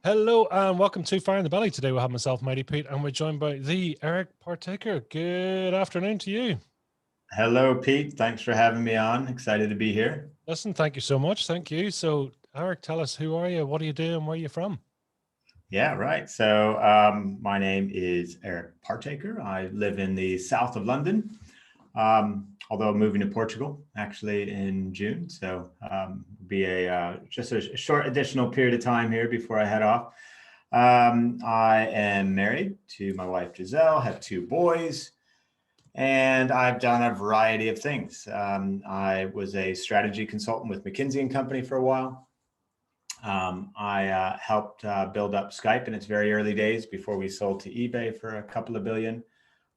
Hello and welcome to Fire in the Belly. Today we have myself, Mighty Pete, and we're joined by the Eric Partaker. Good afternoon to you. Hello, Pete. Thanks for having me on. Excited to be here. Listen, thank you so much. Thank you. So, Eric, tell us, who are you? What do you do? And where are you from? Yeah, right. So, my name is Eric Partaker. I live in the south of London, although I'm moving to Portugal actually in June. So, be just a short additional period of time here before I head off. I am married to my wife Giselle, have two boys, and I've done a variety of things. I was a strategy consultant with McKinsey and Company for a while. I helped build up Skype in its very early days before we sold to eBay for a couple of billion.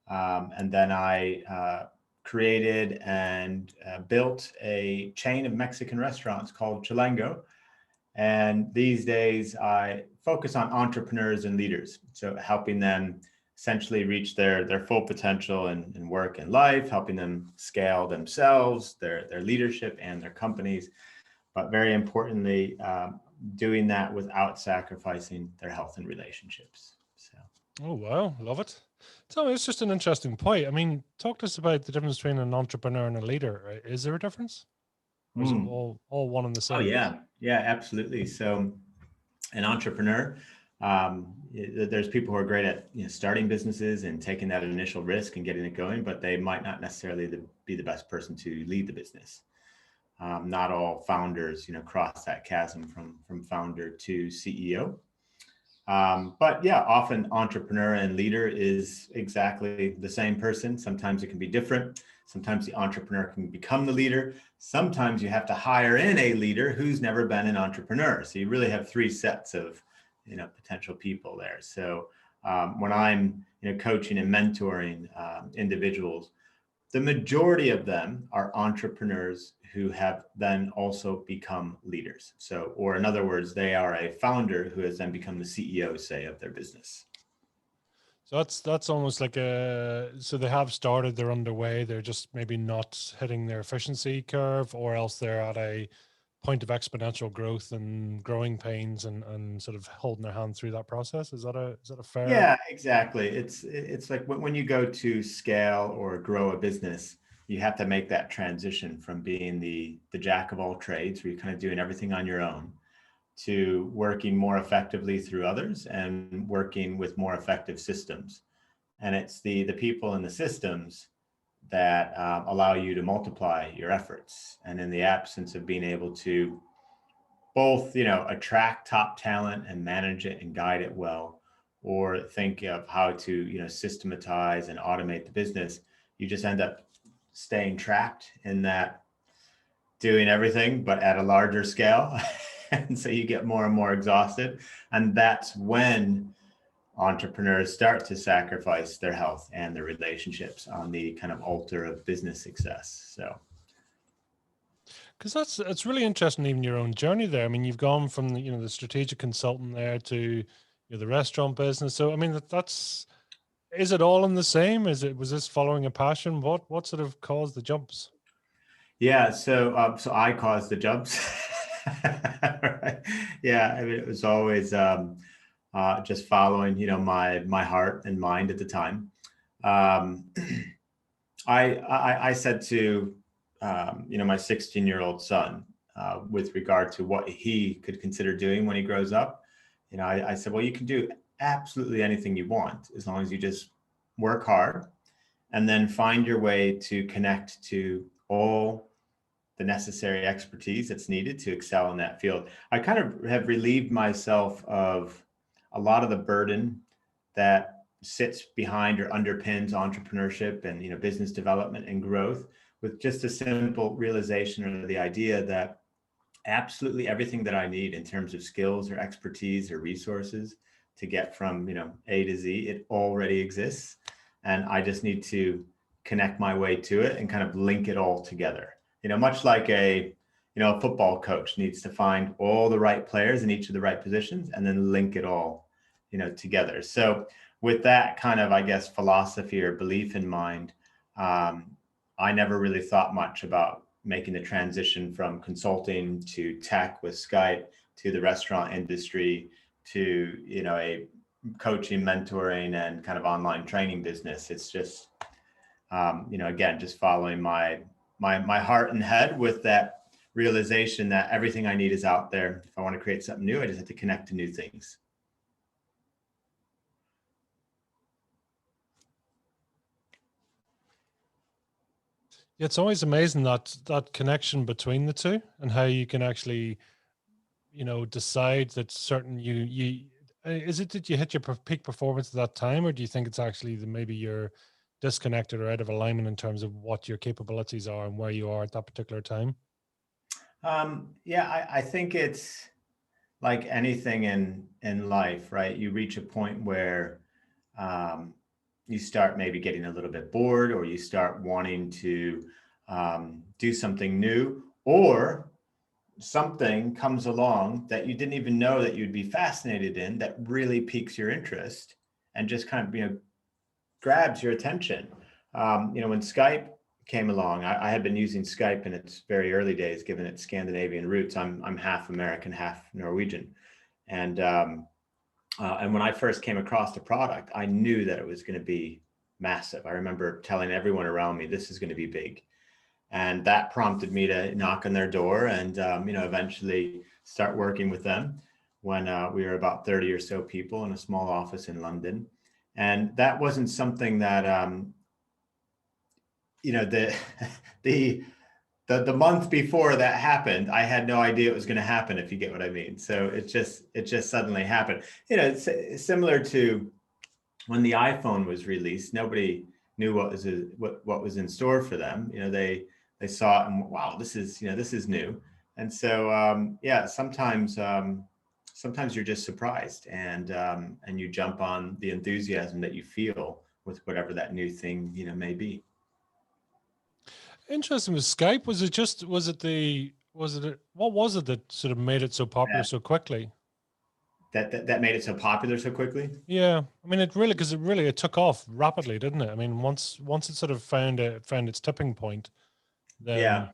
And then I created and built a chain of Mexican restaurants called Chilango. And these days I focus on entrepreneurs and leaders. So helping them essentially reach their full potential in work and life, helping them scale themselves, their leadership and their companies, but very importantly, doing that without sacrificing their health and relationships. So, Oh, wow. Love it. Tell me, it's just an interesting point. I mean, talk to us about the difference between an entrepreneur and a leader. Is there a difference? Or is it mm. all one and the Oh same? yeah, absolutely. So, an entrepreneur, there's people who are great at starting businesses and taking that initial risk and getting it going, but they might not necessarily be the best person to lead the business. Not all founders, cross that chasm from founder to CEO. But yeah, often entrepreneur and leader is exactly the same person. Sometimes it can be different. Sometimes the entrepreneur can become the leader. Sometimes you have to hire in a leader who's never been an entrepreneur. So you really have three sets of, potential people there. So when I'm, coaching and mentoring individuals, the majority of them are entrepreneurs who have then also become leaders. So, or in other words, they are a founder who has then become the CEO, say, of their business. So that's almost like so they have started, they're underway, they're just maybe not hitting their efficiency curve, or else they're at a point of exponential growth and growing pains and sort of holding their hand through that process. Is that a fair? Yeah, exactly. It's like when you go to scale or grow a business, you have to make that transition from being the jack of all trades, where you're kind of doing everything on your own, to working more effectively through others and working with more effective systems. And it's the people and the systems that allow you to multiply your efforts. And in the absence of being able to both, attract top talent and manage it and guide it well, or think of how to, systematize and automate the business, you just end up staying trapped in that, doing everything but at a larger scale. And so you get more and more exhausted. And that's when entrepreneurs start to sacrifice their health and their relationships on the kind of altar of business success. So, Because that's really interesting, even your own journey there. I mean, you've gone from the strategic consultant there to the restaurant business. So I mean, that's is it all in the same? Was this following a passion? What sort of caused the jumps? yeah, so I caused the jumps. Right. Yeah, I mean, it was always just following, my heart and mind at the time. Um, I said to my 16-year-old son, with regard to what he could consider doing when he grows up, I said, well, you can do absolutely anything you want as long as you just work hard and then find your way to connect to all the necessary expertise that's needed to excel in that field. I kind of have relieved myself of a lot of the burden that sits behind or underpins entrepreneurship and business development and growth, with just a simple realization or the idea that absolutely everything that I need in terms of skills or expertise or resources to get from A to Z, it already exists, and I just need to connect my way to it and kind of link it all together. Much like a football coach needs to find all the right players in each of the right positions and then link it all together. So with that kind of, I guess, philosophy or belief in mind, I never really thought much about making the transition from consulting to tech with Skype to the restaurant industry to, a coaching, mentoring, and kind of online training business. It's just, again, just following my heart and head with that realization that everything I need is out there. If I want to create something new, I just have to connect to new things. It's always amazing that connection between the two and how you can actually, decide that certain is it that you hit your peak performance at that time, or do you think it's actually that maybe you're disconnected or out of alignment in terms of what your capabilities are and where you are at that particular time? I think it's like anything in life, right? You reach a point where you start maybe getting a little bit bored, or you start wanting to do something new, or something comes along that you didn't even know that you'd be fascinated in, that really piques your interest and just kind of grabs your attention. When Skype came along, I had been using Skype in its very early days, given its Scandinavian roots. I'm half American, half Norwegian, and when I first came across the product, I knew that it was going to be massive. I remember telling everyone around me, this is going to be big. And that prompted me to knock on their door and, eventually start working with them when we were about 30 or so people in a small office in London. And that wasn't something that, the, the month before that happened, I had no idea it was going to happen, if you get what I mean. So it just suddenly happened. It's similar to when the iPhone was released. Nobody knew what was in store for them. They saw it and, wow, this is new. And so sometimes you're just surprised, and you jump on the enthusiasm that you feel with whatever that new thing may be. Interesting with Skype. What was it that sort of made it so popular so quickly? That made it so popular so quickly? Yeah, I mean, it took off rapidly, didn't it? I mean, once it sort of found its tipping point, then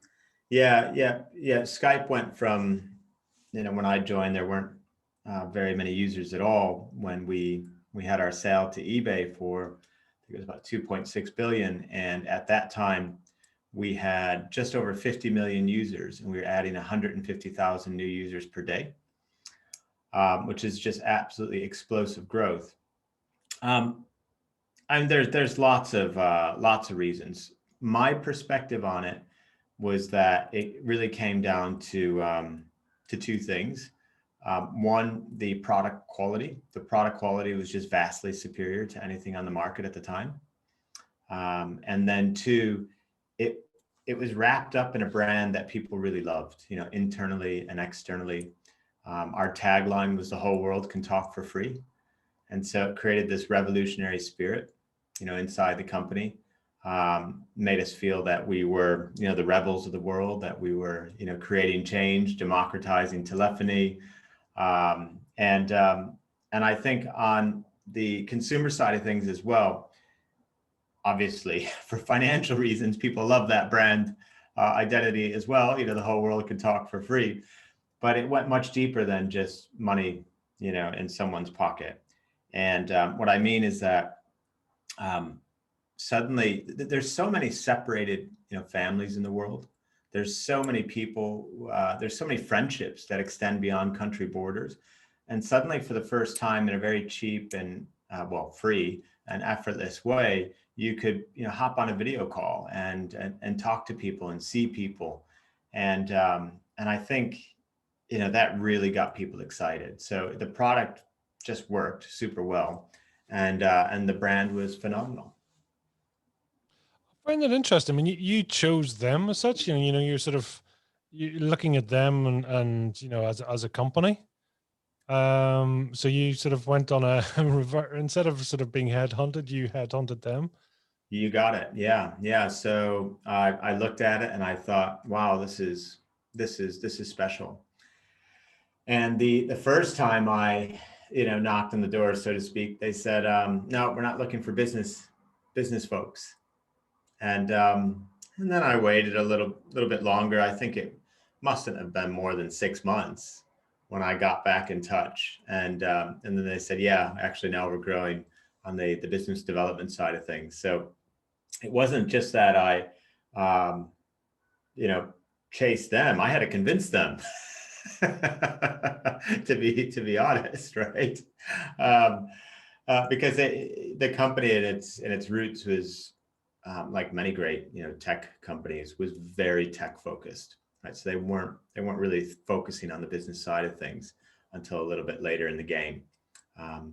yeah. Skype went from, when I joined, there weren't very many users at all. When we had our sale to eBay for, I think it was about 2.6 billion, and at that time we had just over 50 million users, and we were adding 150,000 new users per day, which is just absolutely explosive growth. And there's lots of reasons. My perspective on it was that it really came down to two things. One, the product quality. The product quality was just vastly superior to anything on the market at the time. And then two, it was wrapped up in a brand that people really loved, internally and externally. Our tagline was, the whole world can talk for free. And so it created this revolutionary spirit, inside the company, made us feel that we were, the rebels of the world, that we were, creating change, democratizing telephony. And I think on the consumer side of things as well, obviously for financial reasons, people love that brand identity as well. The whole world can talk for free, but it went much deeper than just money, in someone's pocket. And what I mean is that suddenly there's so many separated, families in the world. There's so many people, there's so many friendships that extend beyond country borders. And suddenly, for the first time, in a very cheap and free and effortless way, you could, hop on a video call and talk to people and see people. And I think, that really got people excited. So the product just worked super well, and the brand was phenomenal. I find that interesting. I mean, you chose them as such. You're looking at them and as a company. So you sort of went on a instead of sort of being headhunted, you headhunted them. You got it. Yeah. So I looked at it and I thought, wow, this is special. And the first time I, knocked on the door, so to speak, they said, no, we're not looking for business folks. And then I waited a little bit longer. I think it mustn't have been more than 6 months. when I got back in touch. And then they said, yeah, actually now we're growing on the business development side of things. So it wasn't just that I, chased them. I had to convince them to be honest, right? Because the company in its roots was, like many great tech companies, was very tech focused, right? So they weren't really focusing on the business side of things until a little bit later in the game.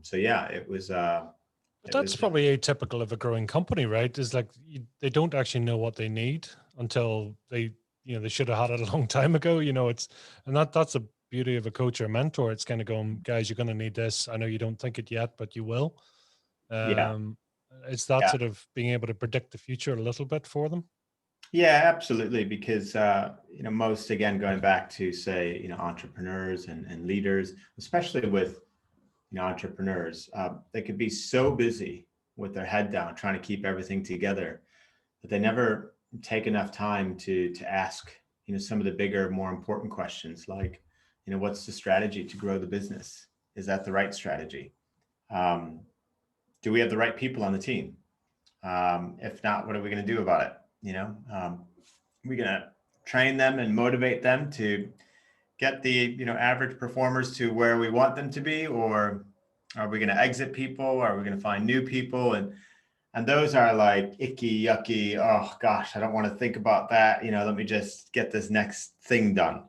So yeah, it was. But that's probably atypical of a growing company, right? Is like they don't actually know what they need until they should have had it a long time ago. That's the beauty of a coach or a mentor. It's kind of going, guys, you're going to need this. I know you don't think it yet, but you will. Yeah. It's that Yeah. sort of being able to predict the future a little bit for them. Yeah, absolutely. Because, most, again, going back to say, entrepreneurs and leaders, especially with, entrepreneurs, they could be so busy with their head down, trying to keep everything together, that they never take enough time to ask, some of the bigger, more important questions, like, what's the strategy to grow the business? Is that the right strategy? Do we have the right people on the team? If not, what are we going to do about it? We're going to train them and motivate them to get the average performers to where we want them to be, or are we going to exit people? Are we going to find new people? And those are like icky, yucky. Oh gosh, I don't want to think about that. Let me just get this next thing done,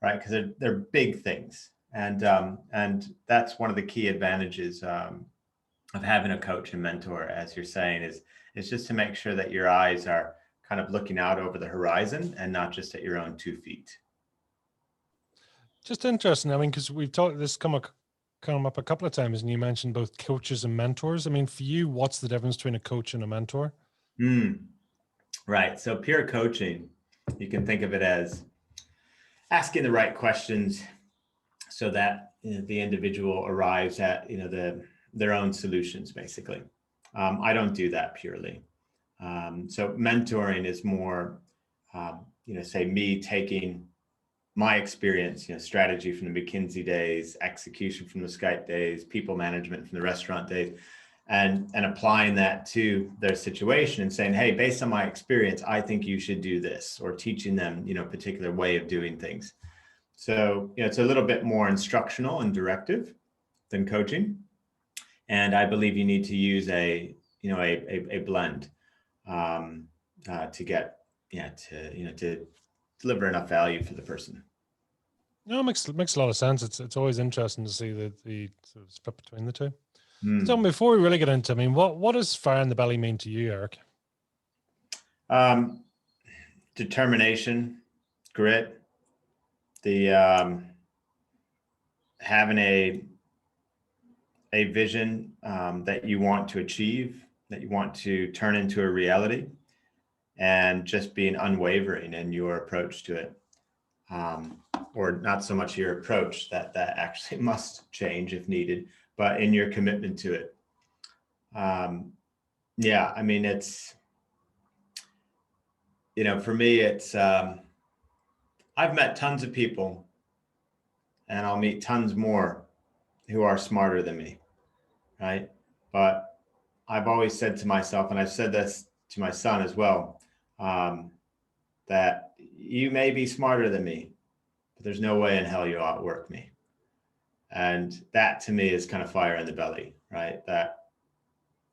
right? Because they're big things, and that's one of the key advantages of having a coach and mentor, as you're saying, is just to make sure that your eyes are kind of looking out over the horizon and not just at your own 2 feet. Just interesting. I mean, because we've talked this come up a couple of times, and you mentioned both coaches and mentors. I mean, for you, what's the difference between a coach and a mentor? Right. So pure coaching, you can think of it as asking the right questions so that the individual arrives at their own solutions, basically. I don't do that purely. So mentoring is more, say me taking my experience, strategy from the McKinsey days, execution from the Skype days, people management from the restaurant days, and applying that to their situation and saying, hey, based on my experience, I think you should do this, or teaching them, a particular way of doing things. So, it's a little bit more instructional and directive than coaching. And I believe you need to use a blend to get, to deliver enough value for the person. No, it makes a lot of sense. It's always interesting to see the sort of split between the two. So before we really get into, I mean, what does fire in the belly mean to you, Eric? Determination, grit, the having a vision that you want to achieve, that you want to turn into a reality, and just being unwavering in your approach to it. Or not so much your approach, that actually must change if needed, but in your commitment to it. Yeah, I mean, it's, for me, it's, I've met tons of people, and I'll meet tons more who are smarter than me, right? But I've always said to myself, and I've said this to my son as well, that you may be smarter than me, but there's no way in hell you outwork me. And that to me is kind of fire in the belly, right? That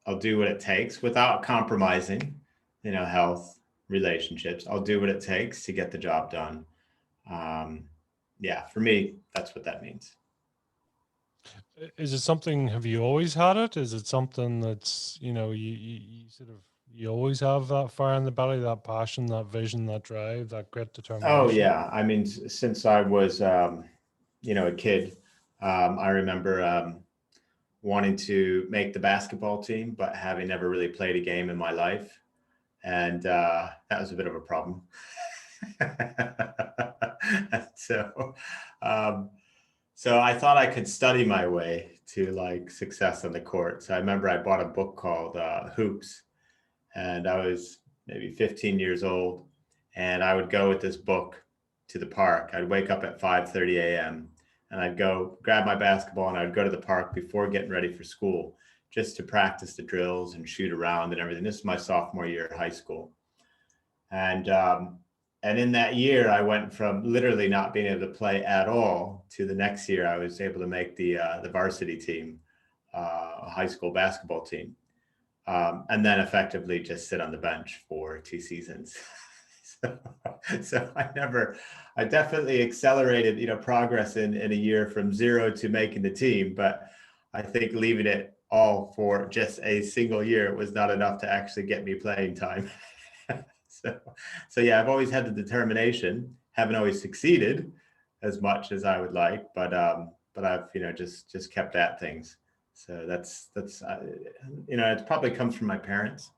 I'll do what it takes without compromising, health, relationships. I'll do what it takes to get the job done. Yeah, for me, that's what that means. Is it something, have you always had it? Is it something that's, you sort of, you always have that fire in the belly, that passion, that vision, that drive, that grit, determination? Oh yeah. I mean, since I was, a kid, I remember wanting to make the basketball team, but having never really played a game in my life. And that was a bit of a problem. So I thought I could study my way to like success on the court. So I remember I bought a book called Hoops, and I was maybe 15 years old, and I would go with this book to the park. I'd wake up at 5:30 a.m., and I'd go grab my basketball and I'd go to the park before getting ready for school just to practice the drills and shoot around and everything. This is my sophomore year at high school. And in that year, I went from literally not being able to play at all to the next year, I was able to make the varsity team, high school basketball team, and then effectively just sit on the bench for 2 seasons. so I definitely accelerated, progress in a year from 0 to making the team, but I think leaving it all for just a single year was not enough to actually get me playing time. So yeah, I've always had the determination. Haven't always succeeded as much as I would like, but I've just kept at things. So that's it probably comes from my parents.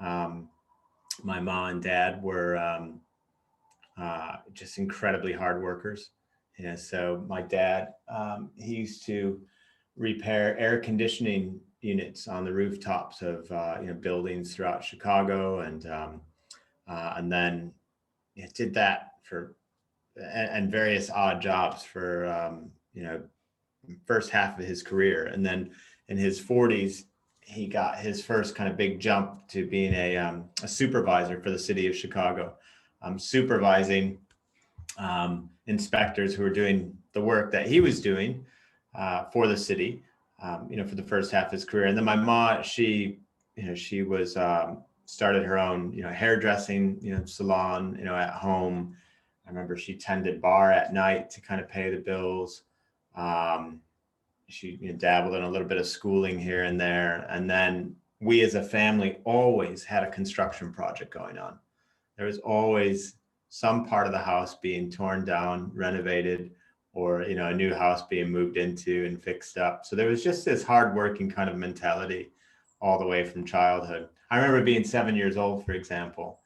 My mom and dad were just incredibly hard workers. So my dad, he used to repair air conditioning units on the rooftops of buildings throughout Chicago, and then did that for and various odd jobs for first half of his career, and then in his 40s he got his first kind of big jump to being a supervisor for the city of Chicago, supervising inspectors who were doing the work that he was doing for the city, for the first half of his career. And then my mom, she was started her own, hairdressing, salon, at home. I remember she tended bar at night to kind of pay the bills. She dabbled in a little bit of schooling here and there. And then we as a family always had a construction project going on. There was always some part of the house being torn down, renovated, or, a new house being moved into and fixed up. So there was just this hardworking kind of mentality all the way from childhood. I remember being 7 years old, for example,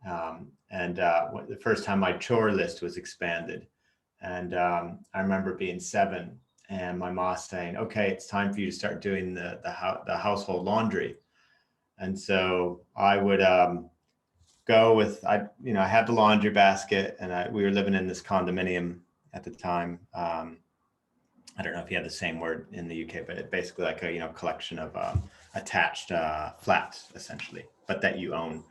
and the first time my chore list was expanded. And I remember being 7 and my mom saying, okay, it's time for you to start doing the household laundry. And so I would go with, I had the laundry basket, and we were living in this condominium at the time. I don't know if you have the same word in the UK, but it's basically like a collection of attached flats, essentially, but that you own.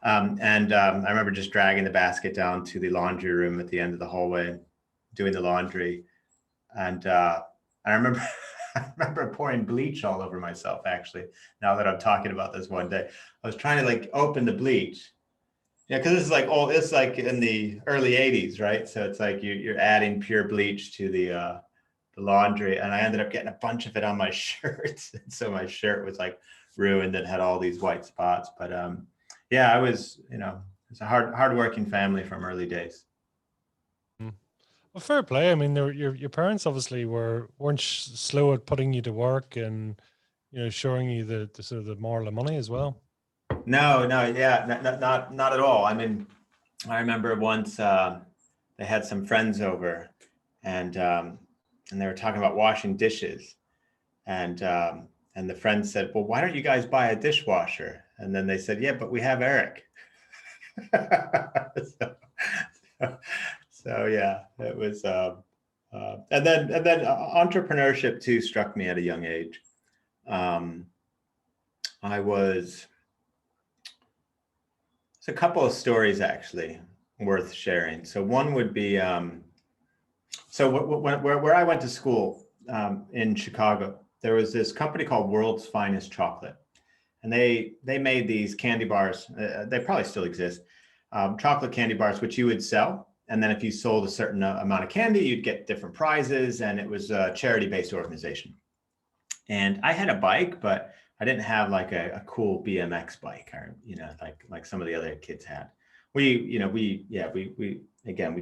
And I remember just dragging the basket down to the laundry room at the end of the hallway, doing the laundry. And I remember I remember pouring bleach all over myself, actually, now that I'm talking about this one day. I was trying to open the bleach. Yeah, because this is it's like in the early 80s, right? So it's like you're adding pure bleach to the laundry, and I ended up getting a bunch of it on my shirt. So my shirt was ruined and had all these white spots. But yeah, I was, it's a hardworking family from early days. Well, fair play. I mean, your parents obviously weren't slow at putting you to work and showing you the sort of the moral of money as well. No, yeah, not at all. I mean, I remember once they had some friends over, and they were talking about washing dishes, and the friend said, "Well, why don't you guys buy a dishwasher?" And then they said, "Yeah, but we have Eric." So yeah, it was, and then entrepreneurship too struck me at a young age. It's a couple of stories actually worth sharing. So one would be, where I went to school in Chicago, there was this company called World's Finest Chocolate, and they made these candy bars. They probably still exist, chocolate candy bars, which you would sell. And then if you sold a certain amount of candy, you'd get different prizes. And it was a charity-based organization. And I had a bike, but I didn't have a cool BMX bike, or like some of the other kids had. We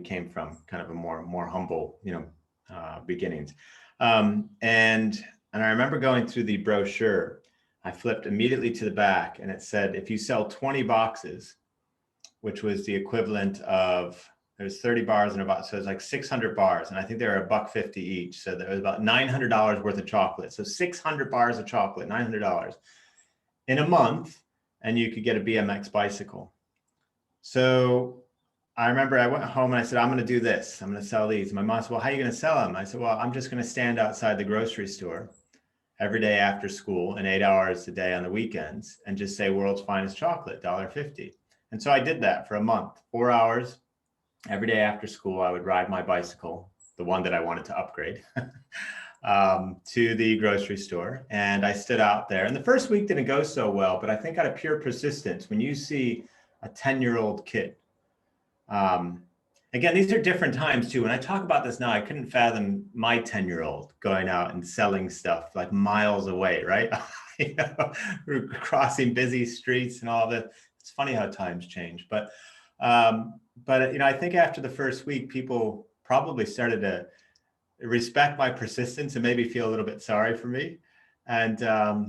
came from kind of a more humble beginnings. And I remember going through the brochure. I flipped immediately to the back, and it said, if you sell 20 boxes, which was the equivalent of, there's 30 bars so it's like 600 bars. And I think they were $1.50 each. So there was about $900 worth of chocolate. So 600 bars of chocolate, $900 in a month, and you could get a BMX bicycle. So I remember I went home and I said, I'm going to do this. I'm going to sell these. My mom said, well, how are you going to sell them? I said, well, I'm just going to stand outside the grocery store every day after school and 8 hours a day on the weekends and just say world's finest chocolate, $1.50. And so I did that for a month, 4 hours every day after school. I would ride my bicycle, the one that I wanted to upgrade, to the grocery store. And I stood out there. And the first week didn't go so well, but I think out of pure persistence, when you see a 10-year-old kid, again, these are different times too. When I talk about this now, I couldn't fathom my 10-year-old going out and selling stuff like miles away, right? You know, we're crossing busy streets and all that. It's funny how times change. But you know, I think after the first week, people probably started to respect my persistence and maybe feel a little bit sorry for me. And I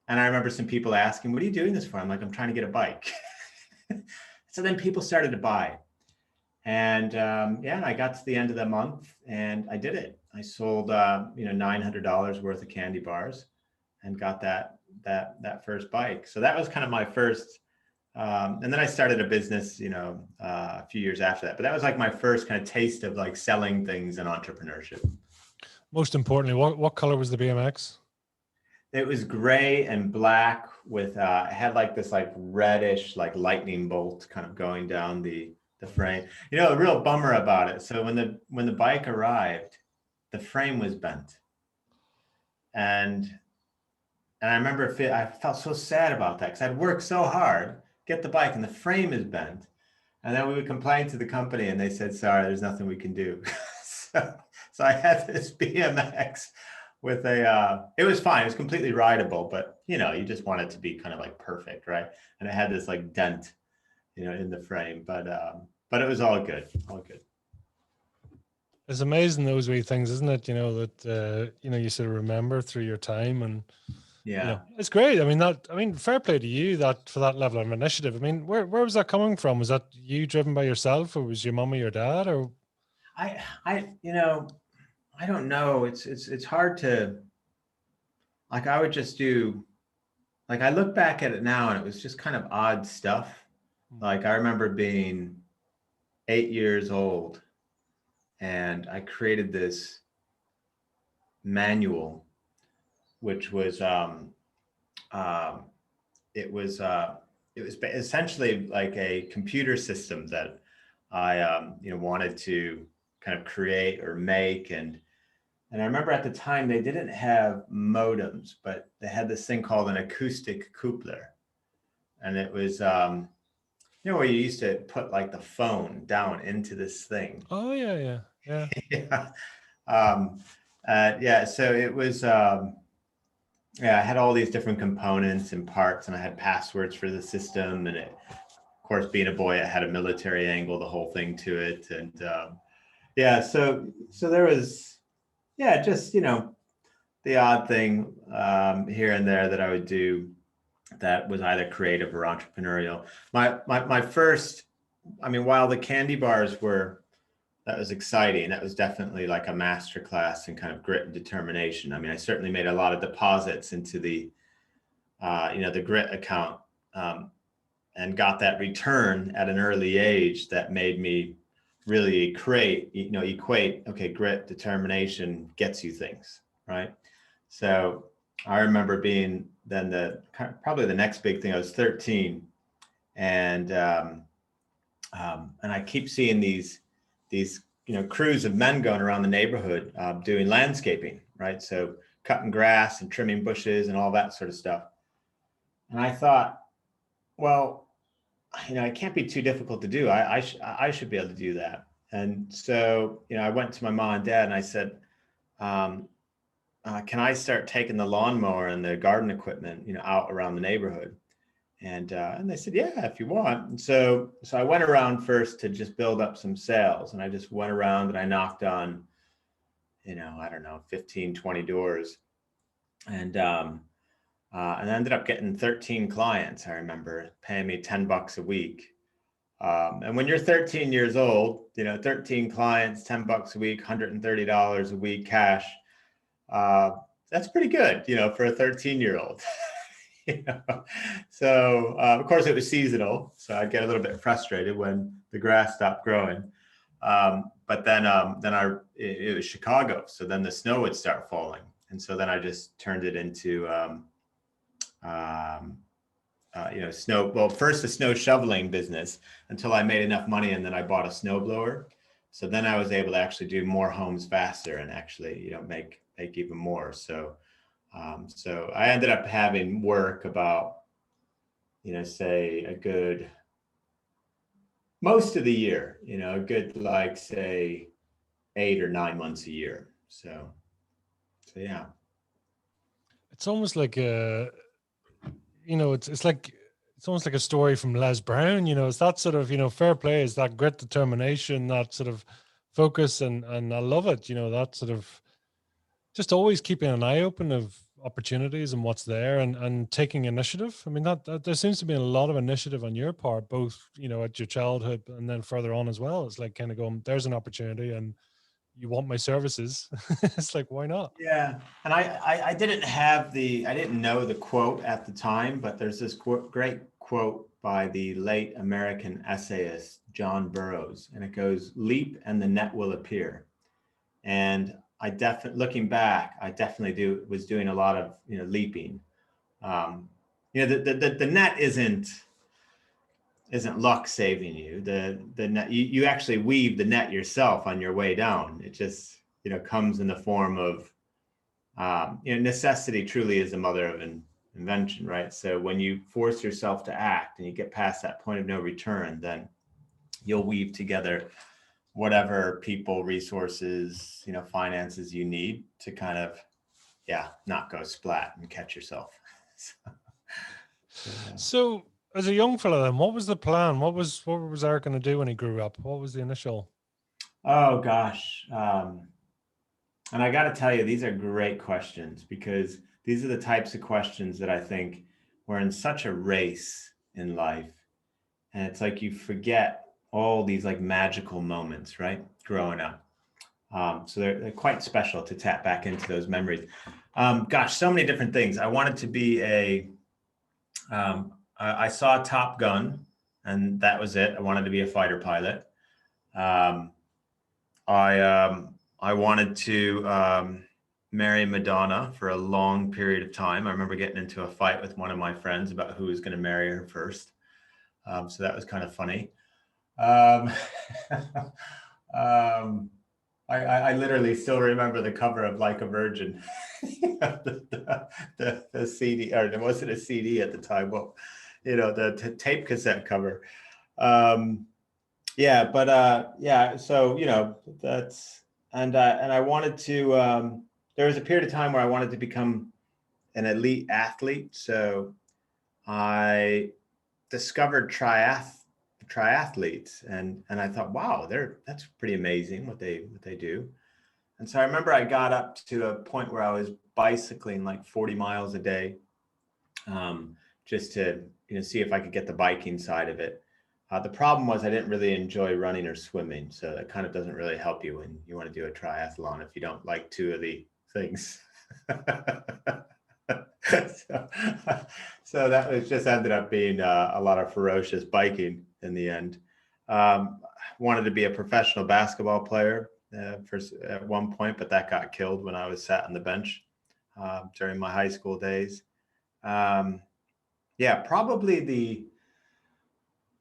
remember some people asking, what are you doing this for? I'm like, I'm trying to get a bike. So then people started to buy. And yeah, I got to the end of the month and I did it. I sold you know, $900 worth of candy bars and got that first bike. So that was kind of my first. And then I started a business, you know, a few years after that. But that was like my first kind of taste of like selling things and entrepreneurship. Most importantly, what color was the BMX? It was gray and black with it had like this like reddish like lightning bolt kind of going down the frame. You know, a real bummer about it. So when the bike arrived, the frame was bent. And I remember I felt so sad about that because I'd worked so hard, get the bike, and the frame is bent. And then we would complain to the company and they said, sorry, there's nothing we can do. So I had this BMX with it was fine. It was completely rideable, but you know, you just want it to be kind of like perfect, right? And it had this like dent, you know, in the frame, but it was all good, all good. It's amazing those wee things, isn't it? You know, that you know, you sort of remember through your time, and Yeah. you know, it's great. I mean, fair play to you that for that level of initiative. I mean, where was that coming from? Was that you driven by yourself, or was your mum or your dad, or? You know, I don't know. It's hard to, like, I would just do, like, I look back at it now and it was just kind of odd stuff. Like, I remember being 8 years old and I created this manual, which was, it was essentially like a computer system that I, you know, wanted to kind of create or make. And I remember at the time they didn't have modems, but they had this thing called an acoustic coupler. And it was, you know, where you used to put like the phone down into this thing. Oh yeah. Yeah. Yeah. So it was, yeah, I had all these different components and parts, and I had passwords for the system. And it, of course, being a boy, it had a military angle, the whole thing to it. And yeah, so there was, yeah, just, you know, the odd thing here and there that I would do that was either creative or entrepreneurial. My first, I mean, while the candy bars were, that was exciting. That was definitely like a masterclass in kind of grit and determination. I mean, I certainly made a lot of deposits into the, you know, the grit account, and got that return at an early age that made me really equate, okay, grit, determination gets you things, right? So I remember being then probably the next big thing. I was 13, and I keep seeing these you know, crews of men going around the neighborhood doing landscaping, right? So cutting grass and trimming bushes and all that sort of stuff. And I thought, well, you know, it can't be too difficult to do. I should be able to do that. And so, you know, I went to my mom and dad and I said, can I start taking the lawnmower and the garden equipment, you know, out around the neighborhood? And they said, yeah, if you want. And so I went around first to just build up some sales. And I just went around and I knocked on, you know, I don't know, 15, 20 doors. And I ended up getting 13 clients. I remember paying me $10 a week. And when you're 13 years old, you know, 13 clients, $10 a week, $130 a week cash. That's pretty good, you know, for a 13-year-old. You know? So of course it was seasonal, so I'd get a little bit frustrated when the grass stopped growing. But then it was Chicago, so then the snow would start falling, and so then I just turned it into snow. Well, first the snow shoveling business until I made enough money, and then I bought a snow blower. So then I was able to actually do more homes faster and actually make even more. So so I ended up having work about say a good most of the year, a good like say 8 or 9 months a year. So yeah. It's almost like it's almost like a story from Les Brown. It's that sort of fair play, is that grit, determination, that sort of focus, and I love it. That sort of just always keeping an eye open of opportunities and what's there, and taking initiative. I mean, that there seems to be a lot of initiative on your part, both at your childhood and then further on as well. It's like kind of going, there's an opportunity and you want my services. It's like, why not? Yeah, and I didn't know the quote at the time, but there's this great quote by the late American essayist John Burroughs, and it goes, "Leap and the net will appear." And I definitely, looking back, I definitely was doing a lot of leaping. The net isn't luck saving you. The net, you actually weave the net yourself on your way down. It just comes in the form of necessity truly is the mother of invention, right? So when you force yourself to act and you get past that point of no return, then you'll weave together whatever people, resources, finances you need to kind of, not go splat and catch yourself. So as a young fella then, what was the plan? What was Eric going to do when he grew up? What was the initial? Oh gosh. And I got to tell you, these are great questions, because these are the types of questions that I think we're in such a race in life. And it's like you forget all these like magical moments, right? Growing up. So they're quite special to tap back into those memories. Gosh, so many different things. I wanted to be I saw Top Gun, and that was it. I wanted to be a fighter pilot. I wanted to marry Madonna for a long period of time. I remember getting into a fight with one of my friends about who was going to marry her first. So that was kind of funny. I literally still remember the cover of Like a Virgin, the CD, or it wasn't a CD at the time, but the tape cassette cover. So that's, and I wanted to, there was a period of time where I wanted to become an elite athlete. So I discovered triathletes, and I thought, wow, that's pretty amazing what they do. And so I remember I got up to a point where I was bicycling like 40 miles a day, just to see if I could get the biking side of it. The problem was I didn't really enjoy running or swimming, so that kind of doesn't really help you when you want to do a triathlon if you don't like two of the things. So that was just ended up being a lot of ferocious biking in the end. Wanted to be a professional basketball player at one point, but that got killed when I was sat on the bench during my high school days. Probably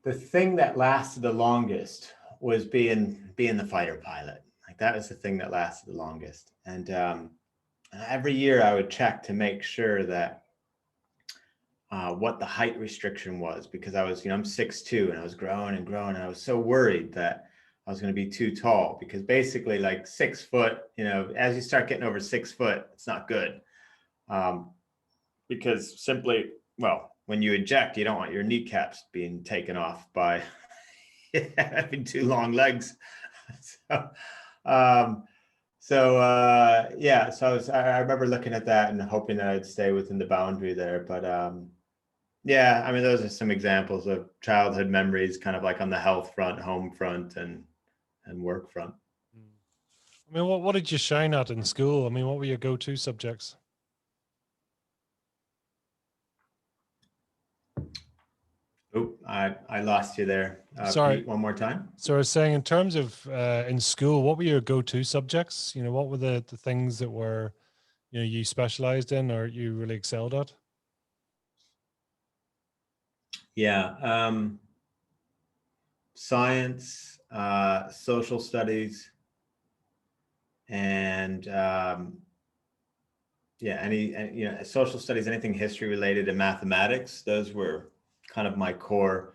the thing that lasted the longest was being the fighter pilot. Like that was the thing that lasted the longest. And every year I would check to make sure that what the height restriction was, because I was, I'm 6'2", and I was growing and growing, and I was so worried that I was going to be too tall, because basically like 6 foot, as you start getting over 6 foot, it's not good. Because simply, well, when you eject, you don't want your kneecaps being taken off by having too long legs. So I remember looking at that and hoping that I'd stay within the boundary there. But those are some examples of childhood memories, kind of like on the health front, home front, and work front. I mean, what did you shine at in school? I mean, what were your go-to subjects? Oh, I lost you there. Sorry. Pete, one more time. So I was saying, in terms of in school, what were your go-to subjects? What were the things that were, you specialized in or you really excelled at? Yeah. Science, social studies, and yeah, social studies, anything history related, and mathematics. Those were kind of my core.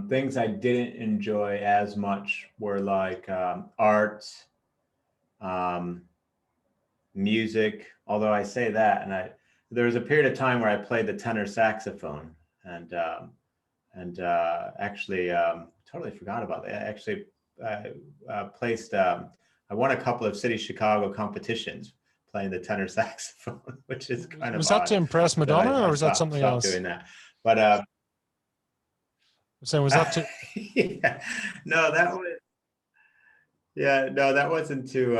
Things I didn't enjoy as much were like arts, um, music. Although I say that, and there was a period of time where I played the tenor saxophone, and actually totally forgot about that. I actually placed. I won a couple of City Chicago competitions playing the tenor saxophone, which is kind of Was that to odd. impress But then Madonna, or I was that something stopped else? doing that. But So was that to? yeah, no, that was yeah, no, that wasn't too.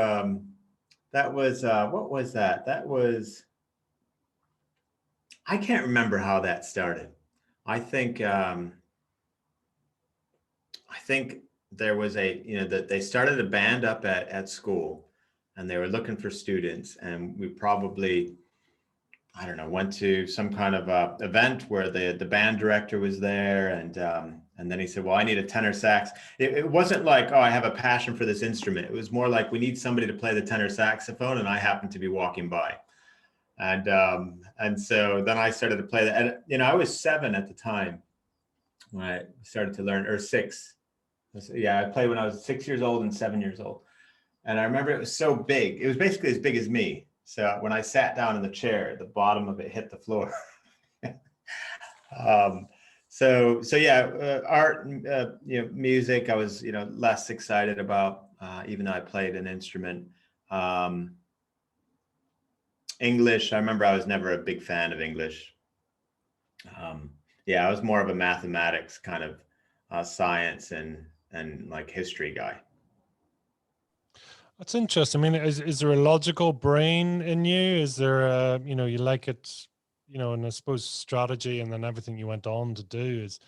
That was what was that? That was I can't remember how that started. I think I think there was that they started a band up at school, and they were looking for students, and we probably, I don't know, went to some kind of event where the band director was there, and then he said, well, I need a tenor sax. It wasn't like, oh, I have a passion for this instrument. It was more like, we need somebody to play the tenor saxophone, and I happened to be walking by. And so then I started to play that. And I was 7 at the time when I started to learn, or 6. Yeah, I played when I was 6 years old and 7 years old. And I remember it was so big. It was basically as big as me. So when I sat down in the chair, the bottom of it hit the floor. So yeah, art, music, I was, less excited about, even though I played an instrument. English, I remember I was never a big fan of English. Yeah, I was more of a mathematics kind of science and like history guy. That's interesting. I mean, is there a logical brain in you? Is there you like it, and I suppose strategy and then everything you went on to do is,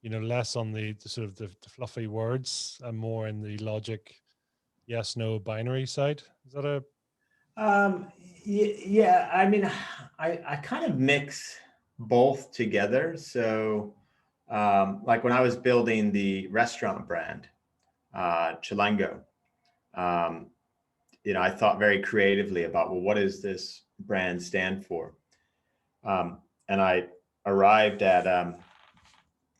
less on the sort of the fluffy words and more in the logic, yes, no binary side. Is that a Yeah, I mean, I kind of mix both together. So, like when I was building the restaurant brand, Chilango, um, I thought very creatively about, well, what does this brand stand for? And I arrived at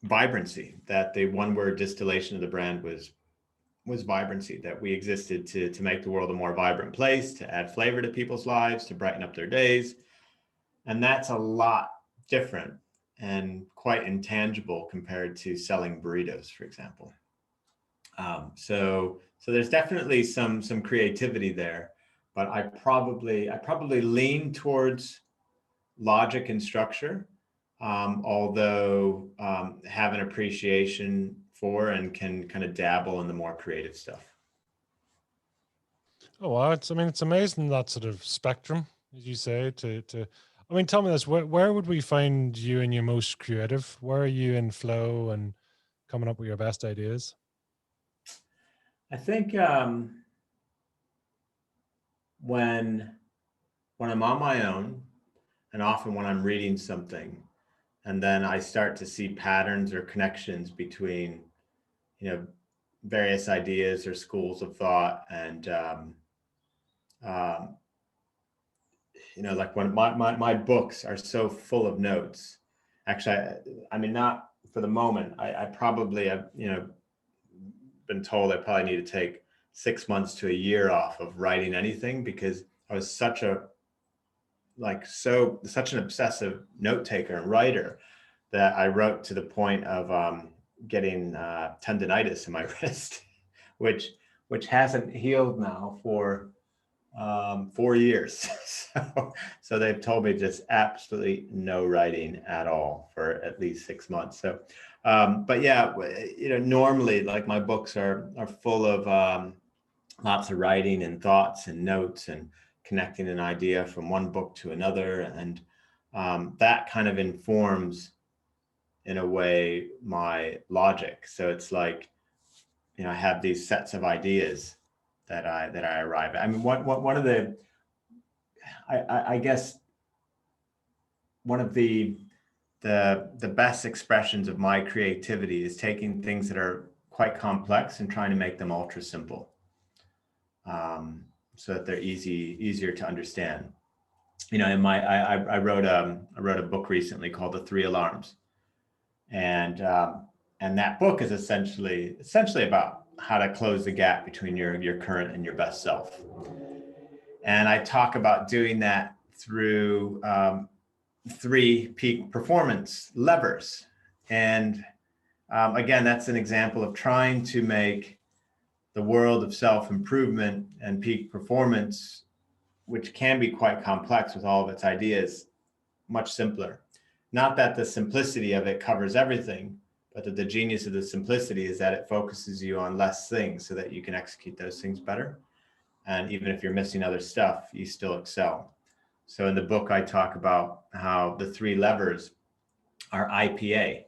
vibrancy, that the one word distillation of the brand was vibrancy, that we existed to make the world a more vibrant place, to add flavor to people's lives, to brighten up their days. And that's a lot different and quite intangible compared to selling burritos, for example. So there's definitely some creativity there, but I probably lean towards logic and structure, although have an appreciation for and can kind of dabble in the more creative stuff. Oh, wow. It's amazing, that sort of spectrum, as you say, I mean, tell me this, where would we find you in your most creative? Where are you in flow and coming up with your best ideas? I think when I'm on my own, and often when I'm reading something, and then I start to see patterns or connections between, various ideas or schools of thought, and um, like when my books are so full of notes. Actually, I mean, not for the moment. I probably have, been told I probably need to take 6 months to a year off of writing anything, because I was such an obsessive note taker and writer that I wrote to the point of getting tendonitis in my wrist, which hasn't healed now for 4 years. So they've told me just absolutely no writing at all for at least 6 months. So, but yeah, normally like my books are full of lots of writing and thoughts and notes and connecting an idea from one book to another, and that kind of informs in a way, my logic. So it's like, I have these sets of ideas that I arrive at. I mean, one of the, I guess one of the best expressions of my creativity is taking things that are quite complex and trying to make them ultra simple, so that they're easier to understand. In my, I wrote a book recently called The Three Alarms, and that book is essentially about how to close the gap between your current and your best self. And I talk about doing that through 3 peak performance levers. And again, that's an example of trying to make the world of self-improvement and peak performance, which can be quite complex with all of its ideas, much simpler. Not that the simplicity of it covers everything, but that the genius of the simplicity is that it focuses you on less things so that you can execute those things better. And even if you're missing other stuff, you still excel. So in the book, I talk about how the 3 levers are IPA.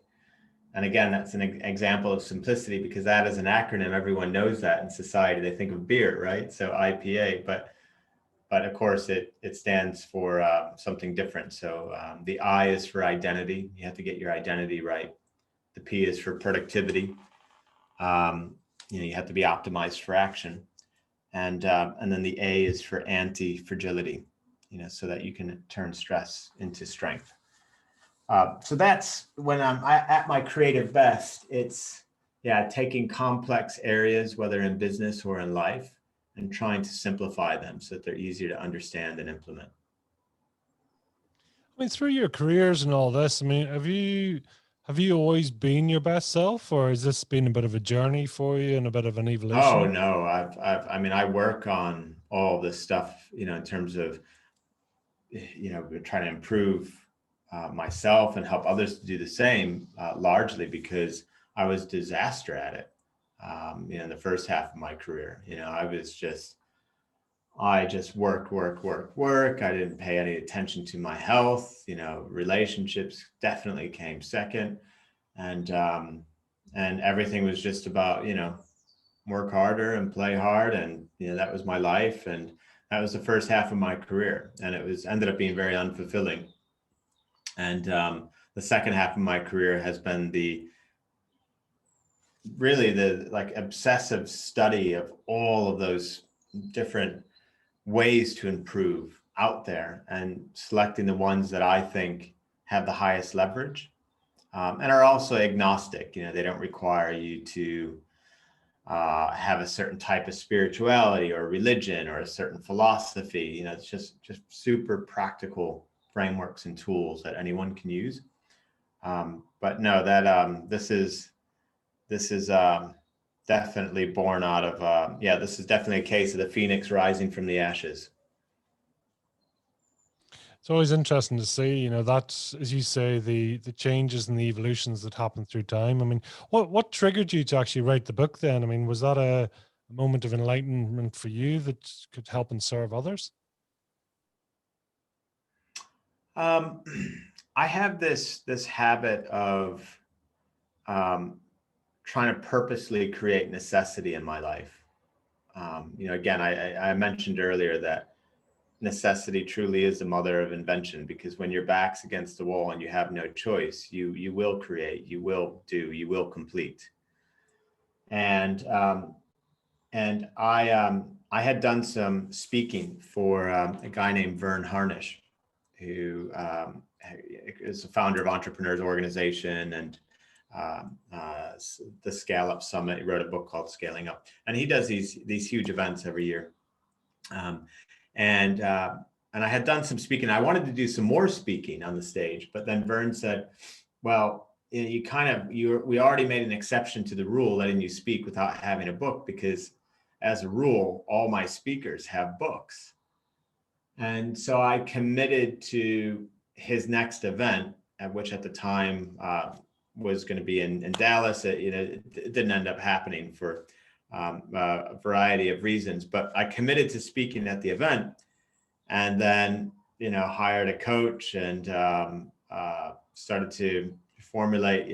And again, that's an example of simplicity, because that is an acronym. Everyone knows that in society. They think of beer, right? So IPA, but of course it stands for something different. So the I is for identity. You have to get your identity right. The P is for productivity. You have to be optimized for action. And then the A is for anti-fragility, so that you can turn stress into strength. So that's when I'm at my creative best. It's taking complex areas, whether in business or in life, and trying to simplify them so that they're easier to understand and implement. I mean, through your careers and all this, I mean, have you always been your best self, or has this been a bit of a journey for you and a bit of an evolution? Oh no, I work on all this stuff, in terms of, trying to improve myself and help others to do the same, largely because I was a disaster at it. In the first half of my career, I just worked. I didn't pay any attention to my health. Relationships definitely came second, and everything was just about, work harder and play hard. And, that was my life. And that was the first half of my career. And it ended up being very unfulfilling. And the second half of my career has been the obsessive study of all of those different ways to improve out there, and selecting the ones that I think have the highest leverage, and are also agnostic. They don't require you to have a certain type of spirituality or religion or a certain philosophy. It's just super practical frameworks and tools that anyone can use. But no, that this is definitely born out of this is definitely a case of the phoenix rising from the ashes. It's always interesting to see, that's, as you say, the changes and the evolutions that happen through time. I mean, what triggered you to actually write the book then? I mean, was that a moment of enlightenment for you that could help and serve others? I have this habit of trying to purposely create necessity in my life. Again, I mentioned earlier that necessity truly is the mother of invention, because when your back's against the wall and you have no choice, you will create, you will do, you will complete. And I had done some speaking for a guy named Vern Harnish, who is the founder of Entrepreneurial Organization and the Scale Up Summit. He wrote a book called Scaling Up, and he does these huge events every year. And I had done some speaking. I wanted to do some more speaking on the stage, but then Vern said, well, we already made an exception to the rule letting you speak without having a book, because as a rule, all my speakers have books. And so I committed to his next event, which at the time was going to be in Dallas. It didn't end up happening for a variety of reasons, but I committed to speaking at the event, and then hired a coach and started to formulate,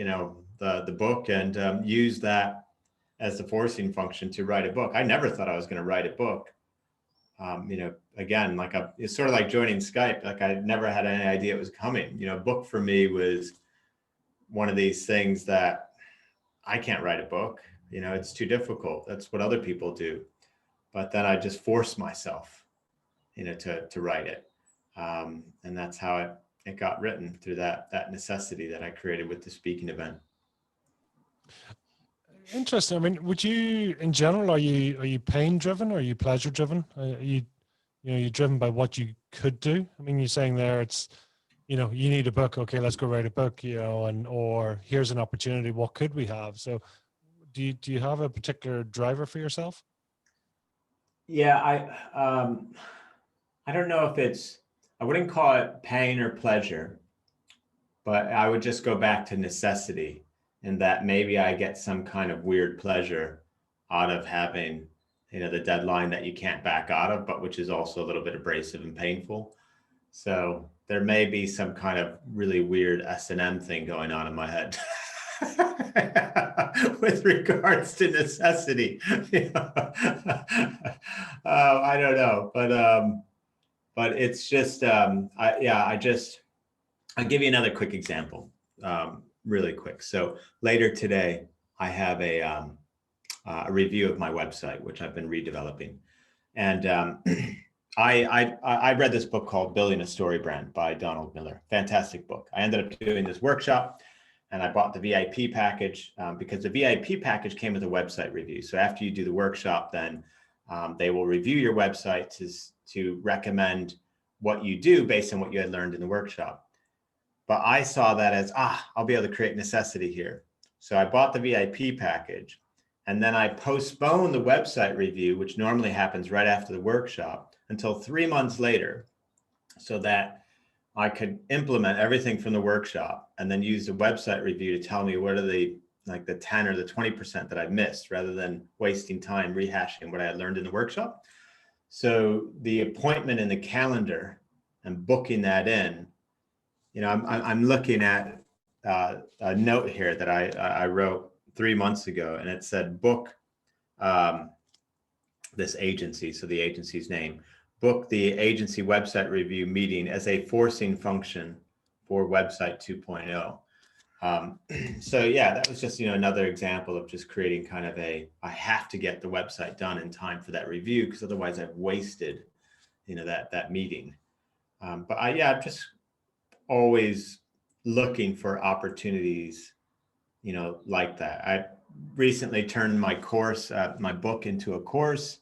the book and use that as the forcing function to write a book. I never thought I was going to write a book. Again, it's sort of like joining Skype. Like I never had any idea it was coming. A book for me was one of these things that I can't write a book. It's too difficult. That's what other people do. But then I just forced myself, to write it. And that's how it got written, through that necessity that I created with the speaking event. Interesting. I mean, would you, in general, are you pain driven or are you pleasure driven? Are you're driven by what you could do? I mean, you're saying there it's, you need a book. Okay, let's go write a book, or here's an opportunity. What could we have? So do you have a particular driver for yourself? Yeah, I don't know if I wouldn't call it pain or pleasure, but I would just go back to necessity, in that maybe I get some kind of weird pleasure out of having, the deadline that you can't back out of, but which is also a little bit abrasive and painful. So there may be some kind of really weird S&M thing going on in my head with regards to necessity. I don't know, but it's just, I'll give you another quick example, really quick. So later today, I have a review of my website, which I've been redeveloping. And I read this book called Building a Story Brand by Donald Miller. Fantastic book. I ended up doing this workshop and I bought the VIP package because the VIP package came with a website review. So after you do the workshop, then they will review your website to recommend what you do based on what you had learned in the workshop. But I saw that as, I'll be able to create necessity here. So I bought the VIP package. And then I postponed the website review, which normally happens right after the workshop, until 3 months later, so that I could implement everything from the workshop and then use the website review to tell me what are the 10 or the 20% that I've missed, rather than wasting time rehashing what I had learned in the workshop. So the appointment in the calendar and booking that in, I'm looking at a note here that I wrote 3 months ago, and it said book this agency, so the agency's name, book the agency website review meeting as a forcing function for website 2.0. So yeah, that was just, another example of just creating kind of I have to get the website done in time for that review, because otherwise I've wasted, that meeting. But I'm just always looking for opportunities, like that. I recently turned my book into a course,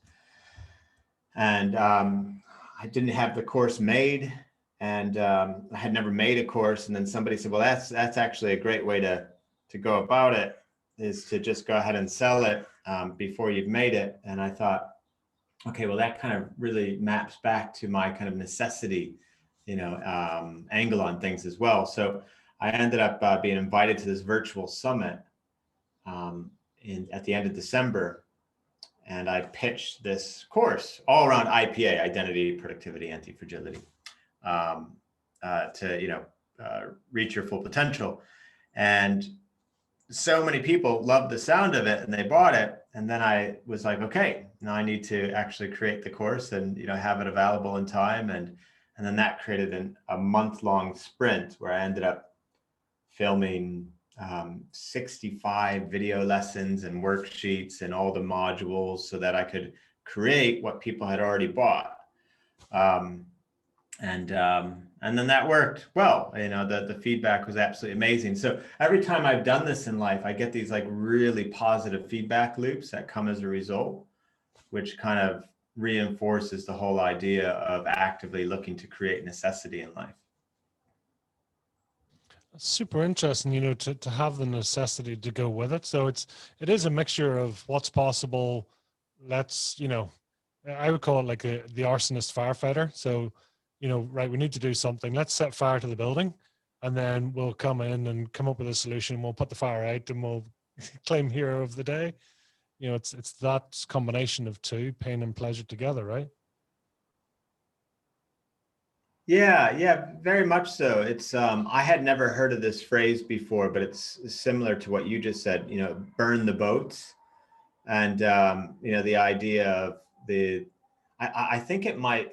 and I didn't have the course made, and I had never made a course. And then somebody said, well, that's actually a great way to go about it, is to just go ahead and sell it before you've made it. And I thought, okay, well, that kind of really maps back to my kind of necessity, angle on things as well. So I ended up being invited to this virtual summit at the end of December. And I pitched this course all around IPA, identity, productivity, anti-fragility, to, reach your full potential. And so many people loved the sound of it and they bought it. And then I was like, okay, now I need to actually create the course and, have it available in time. And then that created a month-long sprint where I ended up filming 65 video lessons and worksheets and all the modules, so that I could create what people had already bought. And then that worked well. The feedback was absolutely amazing. So every time I've done this in life, I get these really positive feedback loops that come as a result, which kind of reinforces the whole idea of actively looking to create necessity in life. Super interesting, to have the necessity to go with it. So it is a mixture of what's possible. Let's, I would call it like the arsonist firefighter. So, right, we need to do something. Let's set fire to the building, and then we'll come in and come up with a solution. We'll put the fire out and we'll claim hero of the day. It's that combination of two, pain and pleasure together, right? Yeah, very much so. It's I had never heard of this phrase before, but it's similar to what you just said, burn the boats. And the idea of I think it might,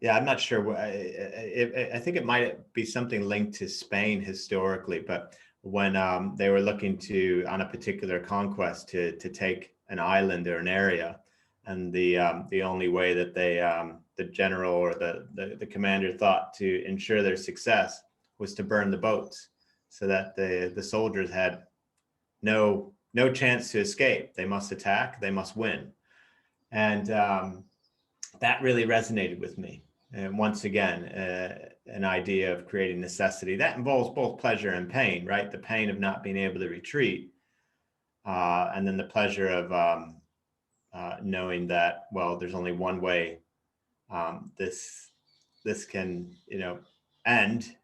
yeah, I'm not sure. I think it might be something linked to Spain historically, but when they were looking on a particular conquest to take an island or an area, and the only way that the general or the commander thought to ensure their success was to burn the boats, so that the soldiers had no chance to escape. They must attack. They must win, and that really resonated with me. And once again, an idea of creating necessity that involves both pleasure and pain, right? The pain of not being able to retreat, and then the pleasure of knowing that, well, there's only one way this can, end.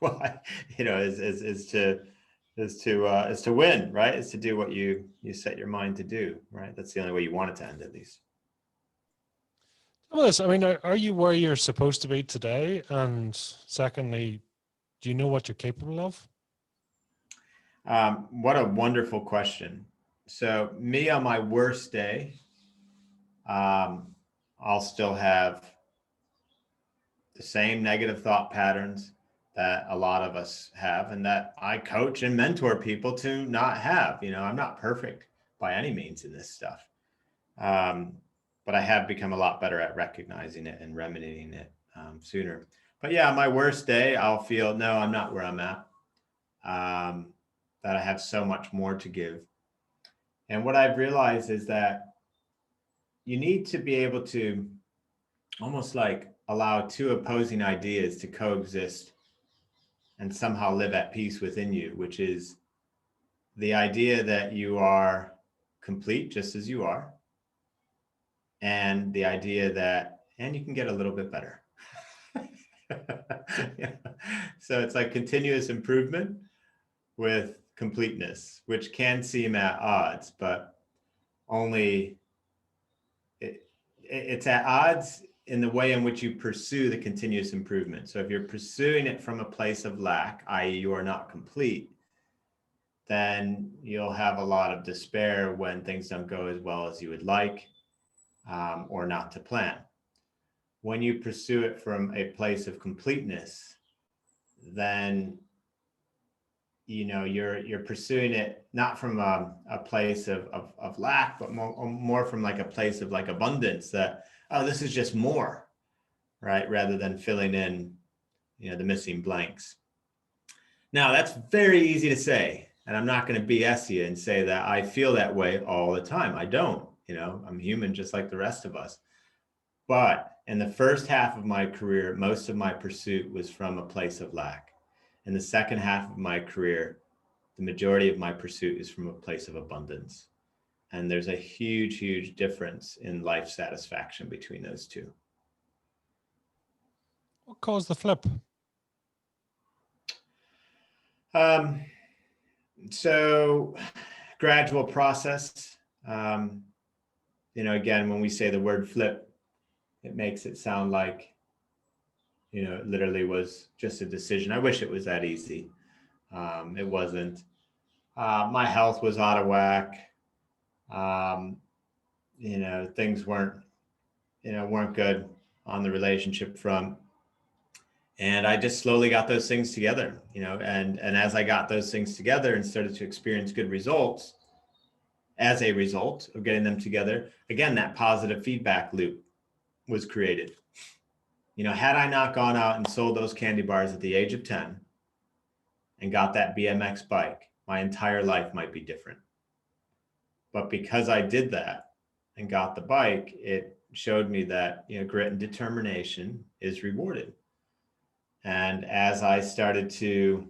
Well, is to win, right? Is to do what you set your mind to do, right? That's the only way you want it to end, at least. Well, I mean, are you where you're supposed to be today? And secondly, do you know what you're capable of? What a wonderful question. So me on my worst day, I'll still have the same negative thought patterns that a lot of us have, and that I coach and mentor people to not have. I'm not perfect by any means in this stuff. But I have become a lot better at recognizing it and remedying it sooner. But yeah, my worst day, I'll feel, no, I'm not where I'm at, that I have so much more to give. And what I've realized is that you need to be able to almost like allow two opposing ideas to coexist and somehow live at peace within you, which is the idea that you are complete just as you are, and the idea that, and you can get a little bit better. Yeah. So it's like continuous improvement with completeness, which can seem at odds, but only it's at odds in the way in which you pursue the continuous improvement. So if you're pursuing it from a place of lack, i.e., you are not complete, then you'll have a lot of despair when things don't go as well as you would like, or not to plan. When you pursue it from a place of completeness, then you're pursuing it not from a place of lack, but more from like a place of like abundance, that, oh, this is just more, right? Rather than filling in, the missing blanks. Now, that's very easy to say, and I'm not going to BS you and say that I feel that way all the time. I don't. I'm human just like the rest of us. But in the first half of my career, most of my pursuit was from a place of lack. In the second half of my career, the majority of my pursuit is from a place of abundance. And there's a huge, huge difference in life satisfaction between those two. What caused the flip? So gradual process. Again, when we say the word flip, it makes it sound like, it literally was just a decision. I wish it was that easy. It wasn't. My health was out of whack. Things weren't good on the relationship front. And I just slowly got those things together, and as I got those things together and started to experience good results as a result of getting them together, again, that positive feedback loop was created. Had I not gone out and sold those candy bars at the age of 10 and got that BMX bike, my entire life might be different. But because I did that and got the bike, it showed me that, grit and determination is rewarded. And as I started to